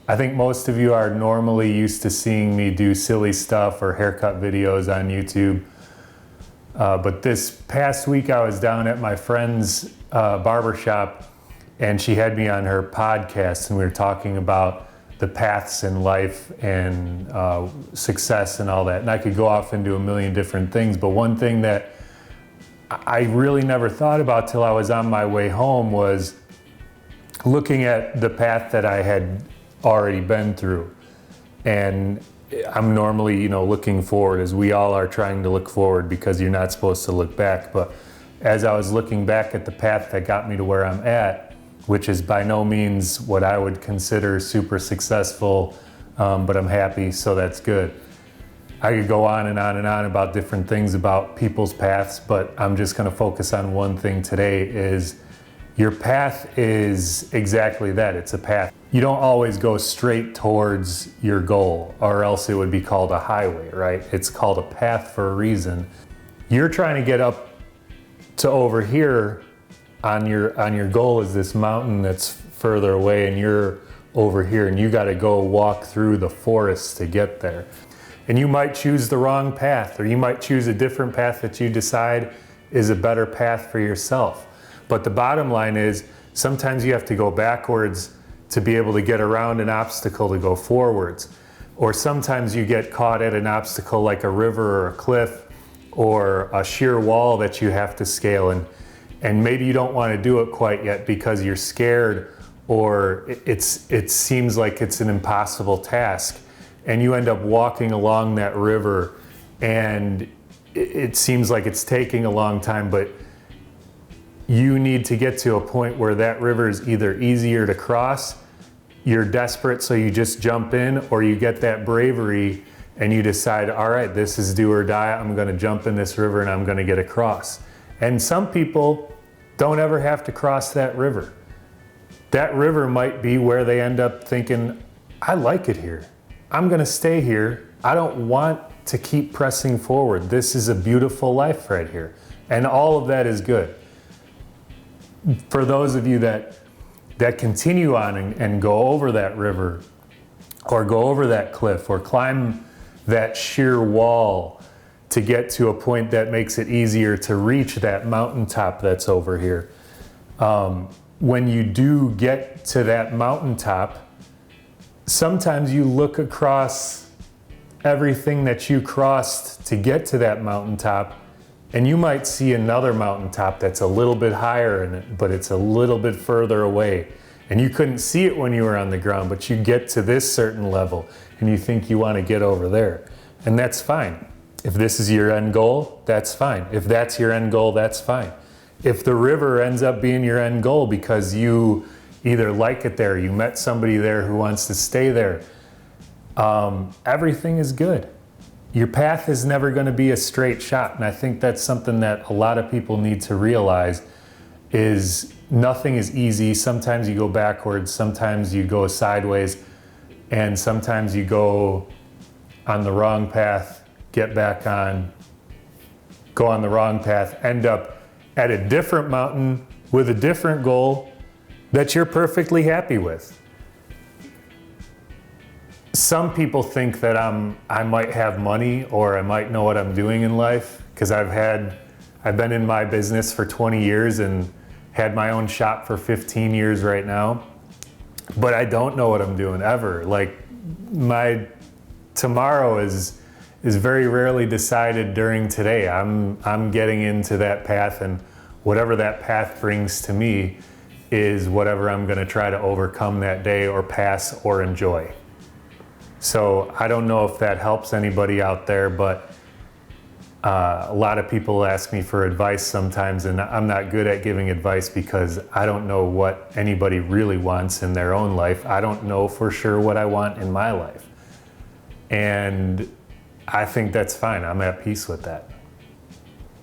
I think most of you are normally used to seeing me do silly stuff or haircut videos on YouTube. But this past week I was down at my friend's barber shop, and she had me on her podcast, and we were talking about the paths in life and success and all that. And I could go off into a million different things, but one thing that I really never thought about till I was on my way home was looking at the path that I had already been through. And I'm normally, looking forward, as we all are trying to look forward, because you're not supposed to look back. But as I was looking back at the path that got me to where I'm at, which is by no means what I would consider super successful, but I'm happy, so that's good. I could go on and on and on about different things about people's paths, but I'm just going to focus on one thing today. Is your path is exactly that. It's a path. You don't always go straight towards your goal, or else it would be called a highway, right? It's called a path for a reason. You're trying to get up to over here on your goal is this mountain that's further away, and you're over here, and you got to go walk through the forest to get there. And you might choose the wrong path, or you might choose a different path that you decide is a better path for yourself. But the bottom line is, sometimes you have to go backwards to be able to get around an obstacle to go forwards. Or sometimes you get caught at an obstacle like a river or a cliff or a sheer wall that you have to scale. And maybe you don't want to do it quite yet because you're scared, or it seems like it's an impossible task. And you end up walking along that river, and it seems like it's taking a long time, but you need to get to a point where that river is either easier to cross, you're desperate so you just jump in, or you get that bravery and you decide, all right, this is do or die, I'm gonna jump in this river and I'm gonna get across. And some people don't ever have to cross that river. That river might be where they end up thinking, I like it here. I'm gonna stay here. I don't want to keep pressing forward. This is a beautiful life right here. And all of that is good. For those of you that continue on and go over that river, or go over that cliff, or climb that sheer wall to get to a point that makes it easier to reach that mountaintop that's over here. When you do get to that mountaintop, sometimes you look across everything that you crossed to get to that mountaintop, and you might see another mountaintop that's a little bit higher, but it's a little bit further away. And you couldn't see it when you were on the ground, but you get to this certain level and you think you want to get over there. And that's fine. If this is your end goal, that's fine. If that's your end goal, that's fine. If the river ends up being your end goal because you either like it there, you met somebody there who wants to stay there, everything is good. Your path is never going to be a straight shot. And I think that's something that a lot of people need to realize, is nothing is easy. Sometimes you go backwards, sometimes you go sideways, and sometimes you go on the wrong path, get back on, go on the wrong path, end up at a different mountain with a different goal that you're perfectly happy with. Some people think that I might have money, or I might know what I'm doing in life, because I've been in my business for 20 years and had my own shop for 15 years right now. But I don't know what I'm doing ever. Like, my tomorrow is very rarely decided during today. I'm getting into that path, and whatever that path brings to me is whatever I'm going to try to overcome that day, or pass, or enjoy. So I don't know if that helps anybody out there, but a lot of people ask me for advice sometimes, and I'm not good at giving advice because I don't know what anybody really wants in their own life. I don't know for sure what I want in my life. And I think that's fine. I'm at peace with that.